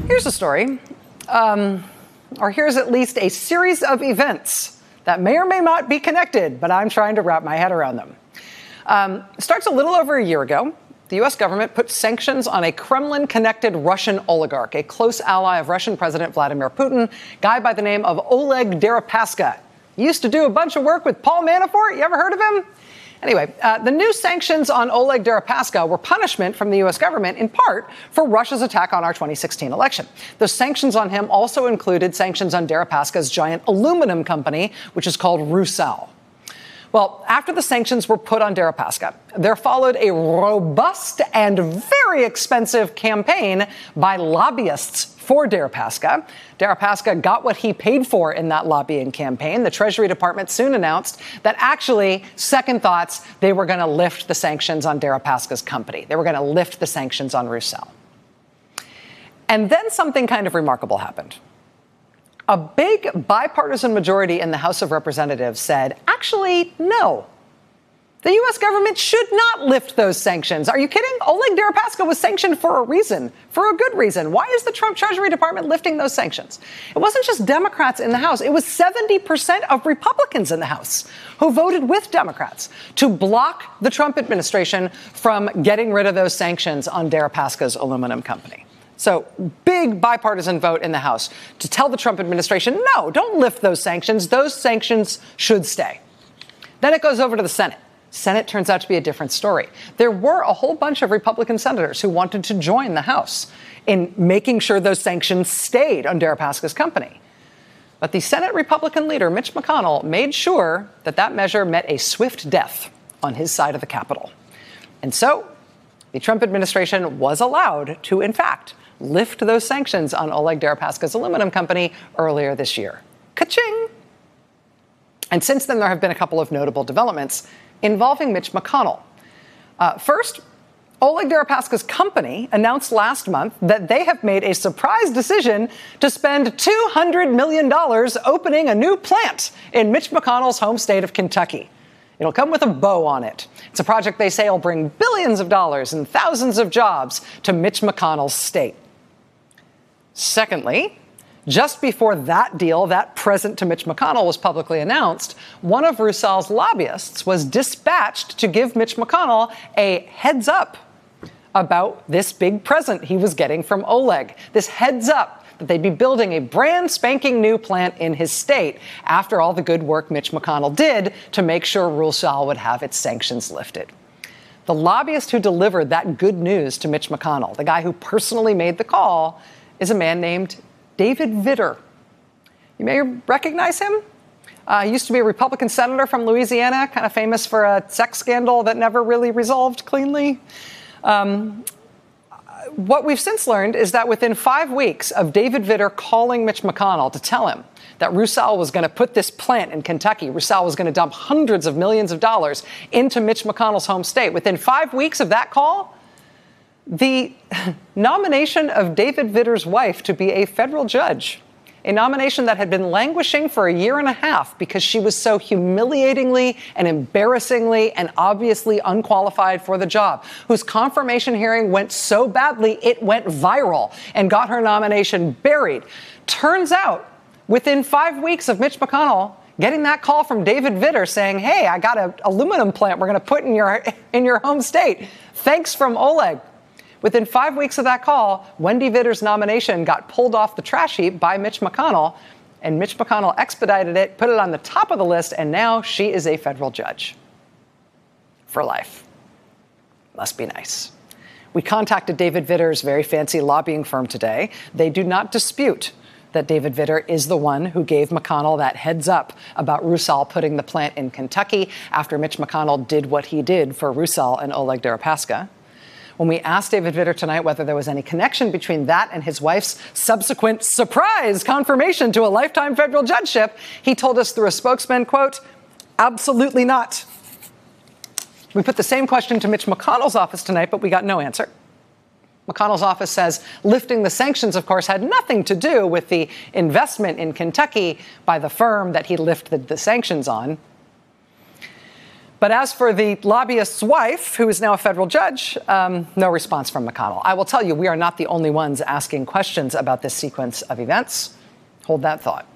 Here's a story, or here's at least a series of events that may or may not be connected, but I'm trying to wrap my head around them. It starts a little over a year ago. The U.S. government put sanctions on a Kremlin-connected Russian oligarch, a close ally of Russian President Vladimir Putin, a guy by the name of Oleg Deripaska. He used to do a bunch of work with Paul Manafort. You ever heard of him? Anyway, the new sanctions on Oleg Deripaska were punishment from the U.S. government, in part, for Russia's attack on our 2016 election. Those sanctions on him also included sanctions on Deripaska's giant aluminum company, which is called Rusal. Well, after the sanctions were put on Deripaska, there followed a robust and very expensive campaign by lobbyists for Deripaska. Deripaska got what he paid for in that lobbying campaign. The Treasury Department soon announced that actually, second thoughts, they were going to lift the sanctions on Deripaska's company. They were going to lift the sanctions on Rusal. And then something kind of remarkable happened. A big bipartisan majority in the House of Representatives said, actually, no. The U.S. government should not lift those sanctions. Are you kidding? Oleg Deripaska was sanctioned for a reason, for a good reason. Why is the Trump Treasury Department lifting those sanctions? It wasn't just Democrats in the House. It was 70% of Republicans in the House who voted with Democrats to block the Trump administration from getting rid of those sanctions on Deripaska's aluminum company. So big bipartisan vote in the House to tell the Trump administration, no, don't lift those sanctions. Those sanctions should stay. Then it goes over to the Senate. Senate turns out to be a different story. There were a whole bunch of Republican senators who wanted to join the House in making sure those sanctions stayed on Deripaska's company. But the Senate Republican leader, Mitch McConnell, made sure that that measure met a swift death on his side of the Capitol. And so the Trump administration was allowed to, in fact, lift those sanctions on Oleg Deripaska's aluminum company earlier this year. Ka-ching! And since then, there have been a couple of notable developments involving Mitch McConnell. First, Oleg Deripaska's company announced last month that they have made a surprise decision to spend $200 million opening a new plant in Mitch McConnell's home state of Kentucky. It'll come with a bow on it. It's a project they say will bring billions of dollars and thousands of jobs to Mitch McConnell's state. Secondly, just before that deal, that present to Mitch McConnell, was publicly announced, one of Rusal's lobbyists was dispatched to give Mitch McConnell a heads up about this big present he was getting from Oleg. This heads up that they'd be building a brand spanking new plant in his state after all the good work Mitch McConnell did to make sure Rusal would have its sanctions lifted. The lobbyist who delivered that good news to Mitch McConnell, the guy who personally made the call, is a man named David Vitter. You may recognize him. He used to be a Republican senator from Louisiana, kind of famous for a sex scandal that never really resolved cleanly. What we've since learned is that within 5 weeks of David Vitter calling Mitch McConnell to tell him that Rusal was going to put this plant in Kentucky, Rusal was going to dump hundreds of millions of dollars into Mitch McConnell's home state, within 5 weeks of that call, the nomination of David Vitter's wife to be a federal judge, a nomination that had been languishing for a year and a half because she was so humiliatingly and embarrassingly and obviously unqualified for the job, whose confirmation hearing went so badly it went viral and got her nomination buried. Turns out, within 5 weeks of Mitch McConnell getting that call from David Vitter saying, hey, I got an aluminum plant we're going to put in your home state. Thanks from Oleg. Within 5 weeks of that call, Wendy Vitter's nomination got pulled off the trash heap by Mitch McConnell, and Mitch McConnell expedited it, put it on the top of the list, and now she is a federal judge. For life. Must be nice. We contacted David Vitter's very fancy lobbying firm today. They do not dispute that David Vitter is the one who gave McConnell that heads up about Rusal putting the plant in Kentucky after Mitch McConnell did what he did for Rusal and Oleg Deripaska. When we asked David Vitter tonight whether there was any connection between that and his wife's subsequent surprise confirmation to a lifetime federal judgeship, he told us through a spokesman, quote, absolutely not. We put the same question to Mitch McConnell's office tonight, but we got no answer. McConnell's office says lifting the sanctions, of course, had nothing to do with the investment in Kentucky by the firm that he lifted the sanctions on. But as for the lobbyist's wife, who is now a federal judge, no response from McConnell. I will tell you, we are not the only ones asking questions about this sequence of events. Hold that thought.